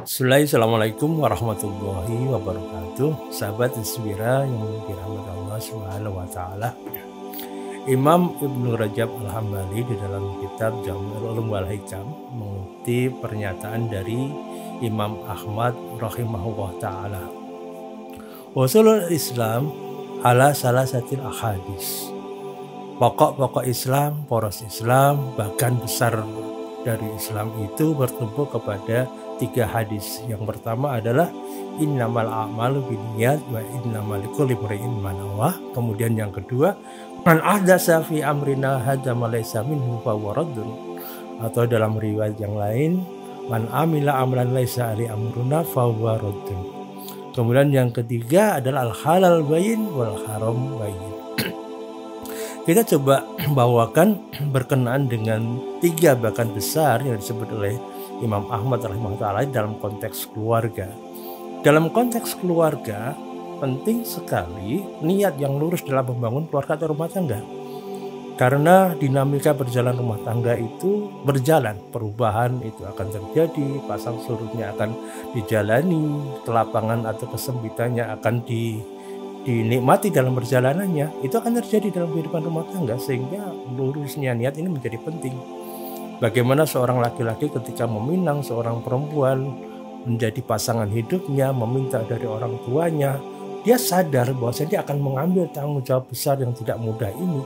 Assalamualaikum warahmatullahi wabarakatuh. Sahabat Inspira yang dirahmati Allah Subhanahu wa taala. Imam Ibnu Rajab Al-Hambali di dalam kitab Jami'ul Ulum wal Hikam mengutip pernyataan dari Imam Ahmad rahimahullah taala. Usulul Islam ala salasatil ahadis. Pokok-pokok Islam, poros Islam, bahkan besar dari Islam itu bertumpu kepada 3 hadis. Yang pertama adalah innamal a'malu binniyat wa innamal likulli imri'in ma nawah. Kemudian yang kedua, man ahdatsa fi amrina hadza ma laysa minhu fa huwa raddun. Atau dalam riwayat yang lain, man amila amlan laysa ali amruna fa huwa raddun. Kemudian yang ketiga adalah al halal bayyin wal haram bayyin. Kita coba bawakan berkenaan dengan 3 bahkan besar yang disebut oleh Imam Ahmad rahimahullah dalam konteks keluarga. Dalam konteks keluarga, penting sekali niat yang lurus dalam membangun keluarga atau rumah tangga. Karena dinamika berjalan rumah tangga itu berjalan, perubahan itu akan terjadi, pasang surutnya akan dijalani, kelapangan atau kesempitannya akan dinikmati dalam perjalanannya. Itu akan terjadi dalam kehidupan rumah tangga, sehingga lurusnya niat ini menjadi penting. Bagaimana seorang laki-laki ketika meminang seorang perempuan menjadi pasangan hidupnya, meminta dari orang tuanya, dia sadar bahwa dia akan mengambil tanggung jawab besar yang tidak mudah ini.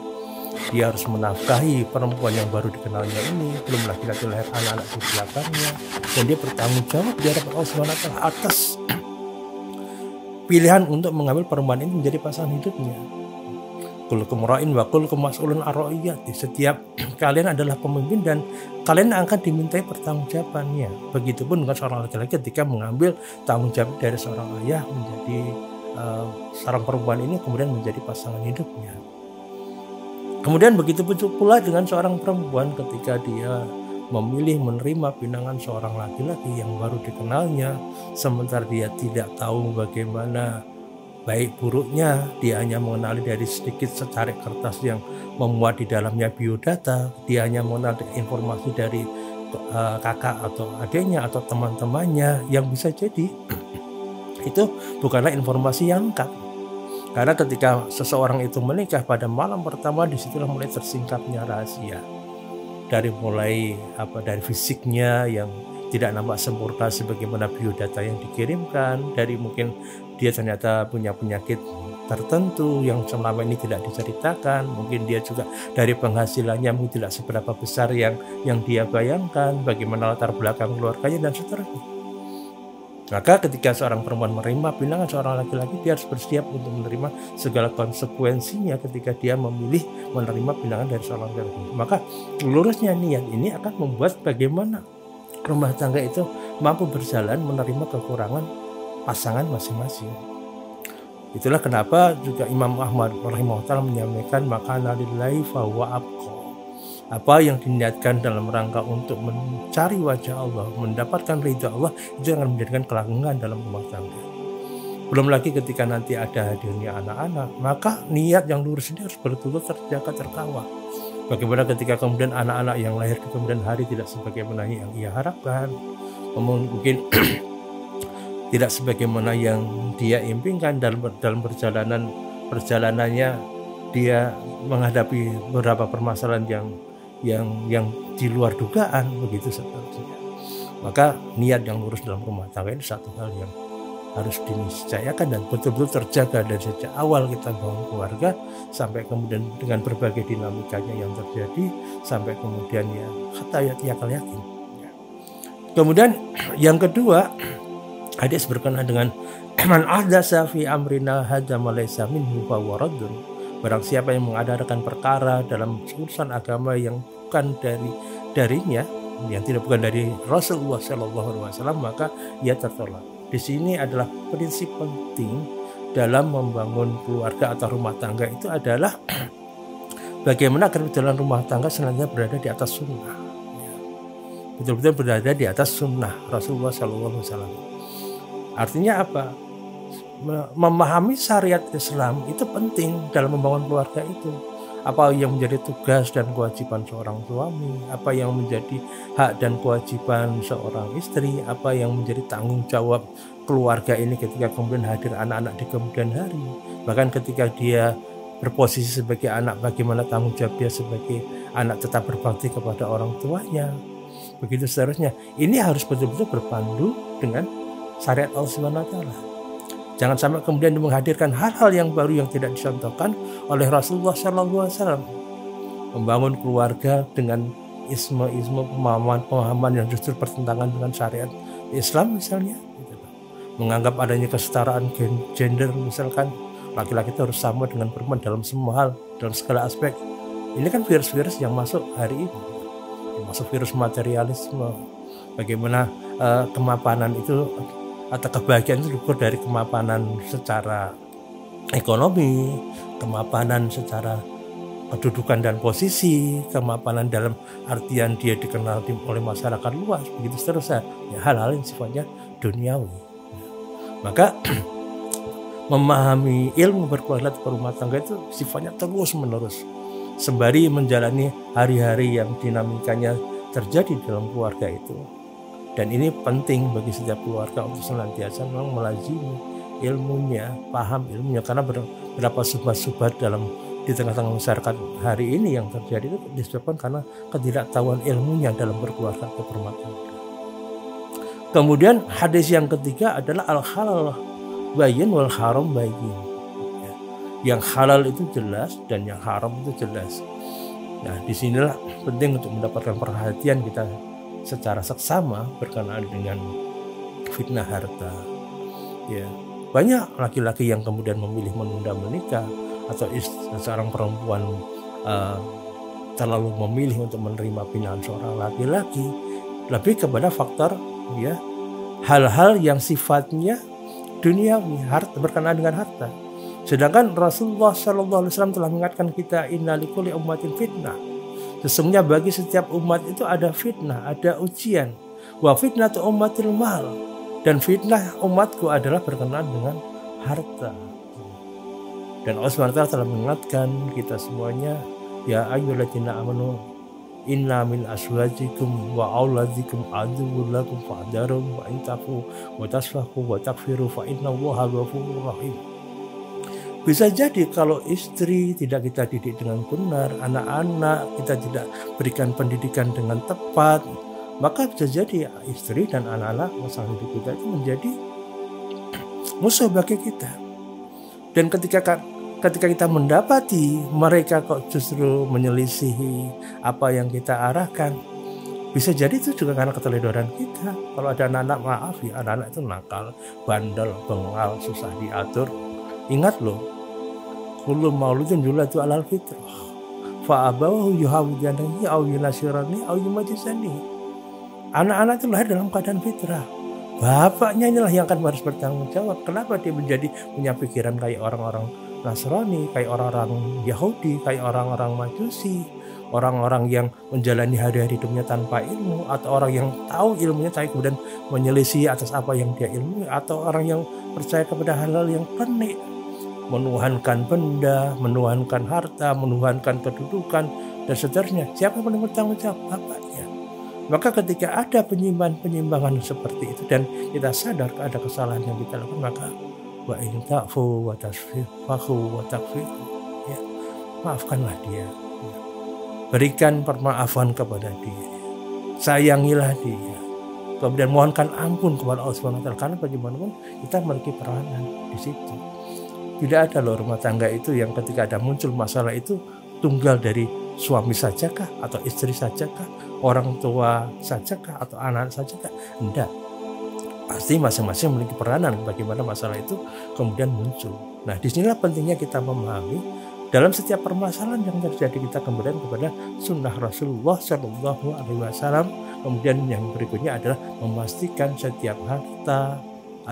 Dia harus menafkahi perempuan yang baru dikenalnya ini, belum lagi lahir anak-anak di belakangnya, dan dia bertanggung jawab di hadapan Allah SWT atas pilihan untuk mengambil perempuan ini menjadi pasangan hidupnya. Kullukum ra'in wa kullukum mas'ulun an ra'iyati. Setiap kalian adalah pemimpin dan kalian akan dimintai pertanggungjawabannya. Begitupun dengan seorang laki-laki ketika mengambil tanggung jawab dari seorang ayah menjadi seorang perempuan ini kemudian menjadi pasangan hidupnya. Kemudian begitu pula dengan seorang perempuan ketika dia memilih menerima pinangan seorang laki-laki yang baru dikenalnya, sementara dia tidak tahu bagaimana baik buruknya, dia hanya mengenali dari sedikit secarik kertas yang memuat di dalamnya biodata, dia hanya mengenal informasi dari kakak atau adiknya atau teman-temannya yang bisa jadi itu bukanlah informasi yang lengkap. Karena ketika seseorang itu menikah pada malam pertama, disitulah mulai tersingkapnya rahasia. Dari fisiknya yang tidak nampak sempurna sebagaimana biodata yang dikirimkan, dari mungkin dia ternyata punya penyakit tertentu yang selama ini tidak diceritakan, mungkin dia juga dari penghasilannya mungkin tidak seberapa besar yang dia bayangkan, bagaimana latar belakang keluarganya dan seterusnya. Maka ketika seorang perempuan menerima pinangan seorang laki-laki, dia harus bersiap untuk menerima segala konsekuensinya ketika dia memilih menerima pinangan dari seorang laki-laki. Maka lurusnya niat ini akan membuat bagaimana rumah tangga itu mampu berjalan menerima kekurangan pasangan masing-masing. Itulah kenapa juga Imam Ahmad rahimahullah menyampaikan makana lillahi fa huwa abqa. Apa yang diniatkan dalam rangka untuk mencari wajah Allah, mendapatkan ridha Allah, itu akan menjadikan kelanggengan dalam rumah tangga. Belum lagi ketika nanti ada hadirnya anak-anak, maka niat yang lurus ini harus betul-betul terjaga, terkawal. Bagaimana ketika kemudian anak-anak yang lahir di kemudian hari tidak sebagaimana yang ia harapkan, mungkin tidak sebagaimana yang dia impikan dalam perjalanannya dia menghadapi beberapa permasalahan yang di luar dugaan, begitu seterusnya. Maka niat yang lurus dalam rumah tangga ini satu hal yang harus diniscayakan dan betul-betul terjaga dari sejak awal kita bangun keluarga sampai kemudian dengan berbagai dinamikanya yang terjadi sampai kemudian ya hatta yakal yakin. Kemudian yang kedua, hadis berkenaan dengan man ahdatsa fi amrina hadza ma laysa minhu fa huwa raddun. Barang siapa yang mengadakan perkara dalam urusan agama yang bukan darinya, yang tidak bukan dari Rasulullah SAW, maka ia tertolak. Di sini adalah prinsip penting dalam membangun keluarga atau rumah tangga itu adalah bagaimana agar dalam rumah tangga senantiasa berada di atas sunnah, betul-betul berada di atas sunnah Rasulullah SAW. Artinya apa? Memahami syariat Islam itu penting dalam membangun keluarga itu. apa yang menjadi tugas dan kewajiban seorang suami, apa yang menjadi hak dan kewajiban seorang istri, apa yang menjadi tanggung jawab keluarga ini ketika kemudian hadir anak-anak di kemudian hari. Bahkan ketika dia berposisi sebagai anak, bagaimana tanggung jawab dia sebagai anak tetap berbakti kepada orang tuanya. Begitu seterusnya. Ini harus betul-betul berpandu dengan syariat Allah Subhanahu wa taala. Jangan sampai kemudian menghadirkan hal-hal yang baru yang tidak dicontohkan oleh Rasulullah SAW. Membangun keluarga dengan isme-isme pemahaman yang justru bertentangan dengan syariat Islam misalnya. Menganggap adanya kesetaraan gender, misalkan laki-laki itu harus sama dengan perempuan dalam semua hal, dalam segala aspek. Ini kan virus-virus yang masuk hari ini, masuk virus materialisme. Bagaimana kemapanan itu atau kebahagiaan itu diukur dari kemapanan secara ekonomi, kemapanan secara kedudukan dan posisi, kemapanan dalam artian dia dikenal oleh masyarakat luas, begitu seterusnya. Ya, hal-hal yang sifatnya duniawi. Maka memahami ilmu berkeluarga berumah tangga itu sifatnya terus menerus sembari menjalani hari-hari yang dinamikanya terjadi dalam keluarga itu. Dan ini penting bagi setiap keluarga untuk senantiasa memang melazimi ilmunya, paham ilmunya, karena beberapa subhat-subhat dalam di tengah-tengah masyarakat hari ini yang terjadi itu disebabkan karena ketidaktahuan ilmunya dalam berkeluarga atau berumah tangga. Kemudian hadis yang ketiga adalah al-halal bayyin wal haram bayyin. Yang halal itu jelas dan yang haram itu jelas. Nah, disinilah penting untuk mendapatkan perhatian kita secara seksama berkenaan dengan fitnah harta. Ya, banyak laki-laki yang kemudian memilih menunda menikah atau seorang perempuan terlalu memilih untuk menerima pinaan seorang laki-laki lebih kepada faktor ya hal-hal yang sifatnya duniawi, harta, berkenaan dengan harta. Sedangkan Rasulullah SAW telah mengingatkan kita inna likulli ummatin fitnah. Sesungguhnya bagi setiap umat itu ada fitnah, ada ujian. Wa fitnatu ummatil mal. Dan fitnah umatku adalah berkenaan dengan harta. Dan Allah SWT telah mengingatkan kita semuanya, ya ayyuhalladzina amanu inna min aswajikum wa auladikum aduwwun lakum fa'dharum wa intafu wa tasfahu wa takfiru fa innallaha ghafurur rahim. Bisa jadi kalau istri tidak kita didik dengan benar, anak-anak kita tidak berikan pendidikan dengan tepat, maka bisa jadi istri dan anak-anak pasangan hidup kita itu menjadi musuh bagi kita. Dan ketika kita mendapati mereka kok justru menyelisihi apa yang kita arahkan, bisa jadi itu juga karena keteledoran kita. Kalau ada anak-anak, maaf ya, anak-anak itu nakal, bandel, bengal, susah diatur. Ingat loh, kullu mauludin yuladu alal fitrah fa abawahu yuhawidanihi aw yunasirani aw yumajisani. Anak-anak itu lahir dalam keadaan fitrah. Bapaknya inilah yang akan harus bertanggung jawab. Kenapa dia menjadi punya pikiran kayak orang-orang Nasrani, kayak orang-orang Yahudi, kayak orang-orang Majusi, orang-orang yang menjalani hari-hari hidupnya tanpa ilmu, atau orang yang tahu ilmunya tapi kemudian menyelisih atas apa yang dia ilmu, atau orang yang percaya kepada hal-hal yang penik, menuhankan benda, menuhankan harta, menuhankan kedudukan, dan seterusnya. Siapa yang bertanggung jawab? Bapaknya. Maka ketika ada penyimpangan seperti itu dan kita sadar ada kesalahan yang kita lakukan, maka wa in ta'fu wa tasfihu wa takfiru, ya, maafkanlah dia, ya. Berikan permaafan kepada dia, sayangilah dia, kemudian mohonkan ampun kepada Allah SWT, karena bagaimanapun kita memiliki peranan di situ. Tidak ada loh rumah tangga itu yang ketika ada muncul masalah itu tunggal dari suami sajakah atau istri sajakah, orang tua sajakah atau anak sajakah. Tidak. Pasti masing-masing memiliki peranan bagaimana masalah itu kemudian muncul. Nah, disinilah pentingnya kita memahami dalam setiap permasalahan yang terjadi kita kemudian kepada sunnah Rasulullah SAW. Kemudian yang berikutnya adalah memastikan setiap harta,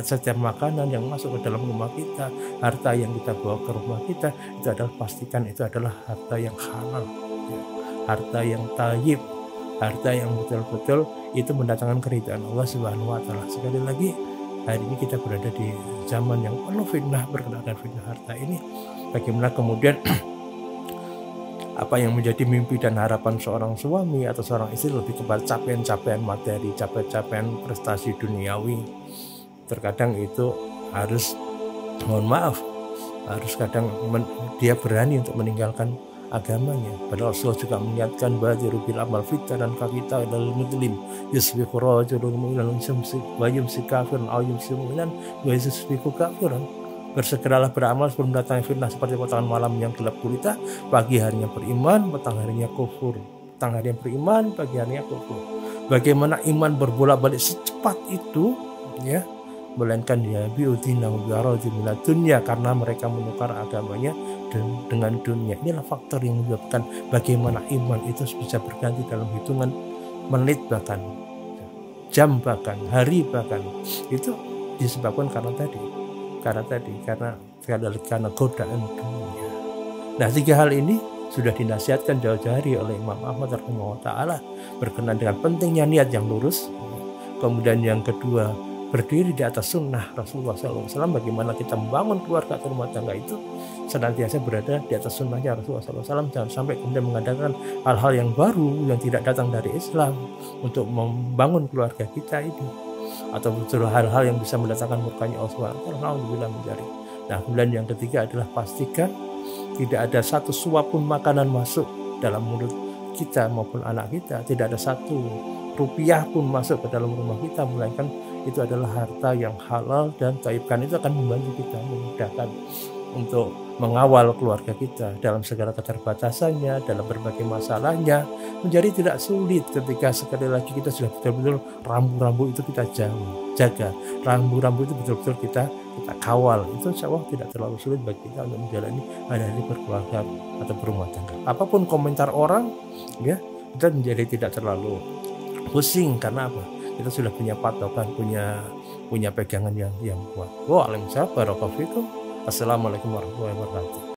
setiap makanan yang masuk ke dalam rumah kita, harta yang kita bawa ke rumah kita, itu adalah pastikan itu adalah harta yang halal, ya, harta yang thayyib, harta yang betul-betul itu mendatangkan keridhaan Allah Subhanahu wa taala. Sekali lagi, hari ini kita berada di zaman yang penuh fitnah berkenaan fitnah harta ini. Bagaimana kemudian apa yang menjadi mimpi dan harapan seorang suami atau seorang istri lebih kepada capaian-capaian materi, capaian-capaian prestasi duniawi. Terkadang itu harus, mohon maaf, harus kadang dia berani untuk meninggalkan agamanya. Padahal Rasulullah juga mengingatkan badiru bil amal fitanan kakita ilal muslim yusbiqu rajulun mu'minan wa yumsi kafiran aw yumsi mu'minan wa yusbiqu kafiran. Bersegeralah beramal sebelum datangnya fitnah seperti potongan malam yang gelap gulita, pagi harinya beriman, petang harinya kufur. Petang harinya beriman, pagi harinya kufur. Bagaimana iman berbolak-balik secepat itu, ya, melainkan dia biudina biarodi minat dunia, karena mereka menukar agamanya dengan dunia. Inilah faktor yang menyebabkan bagaimana iman itu bisa berganti dalam hitungan menit, bahkan jam, bahkan hari, bahkan itu disebabkan karena godaan dunia. Nah, 3 hal ini sudah dinasihatkan jauh-jauh hari oleh Imam Ahmad rahimahullah ta'ala, berkenaan dengan pentingnya niat yang lurus. Kemudian yang kedua, berdiri di atas sunnah Rasulullah SAW. Bagaimana kita membangun keluarga atau rumah tangga itu senantiasa berada di atas sunnahnya Rasulullah SAW. Jangan sampai kemudian mengadakan hal-hal yang baru yang tidak datang dari Islam untuk membangun keluarga kita ini, atau betul hal-hal yang bisa mendatangkan murkanya Allah SWT. Nah, kemudian yang ketiga adalah pastikan tidak ada satu suap pun makanan masuk dalam mulut kita maupun anak kita, tidak ada satu rupiah pun masuk ke dalam rumah kita, melainkan itu adalah harta yang halal dan thayyib. Itu akan membantu kita, memudahkan untuk mengawal keluarga kita dalam segala keterbatasannya, dalam berbagai masalahnya, menjadi tidak sulit ketika sekali lagi kita sudah betul-betul rambu-rambu itu kita jaga, rambu-rambu itu betul-betul kita kawal. Itu insya Allah tidak terlalu sulit bagi kita untuk menjalani hari-hari berkeluarga atau berumah tangga. Apapun komentar orang, ya, kita menjadi tidak terlalu pusing. Karena apa? Kita sudah punya patokan, punya pegangan yang kuat. Waalaikumsalam warahmatullahi wabarakatuh. Assalamualaikum warahmatullahi wabarakatuh.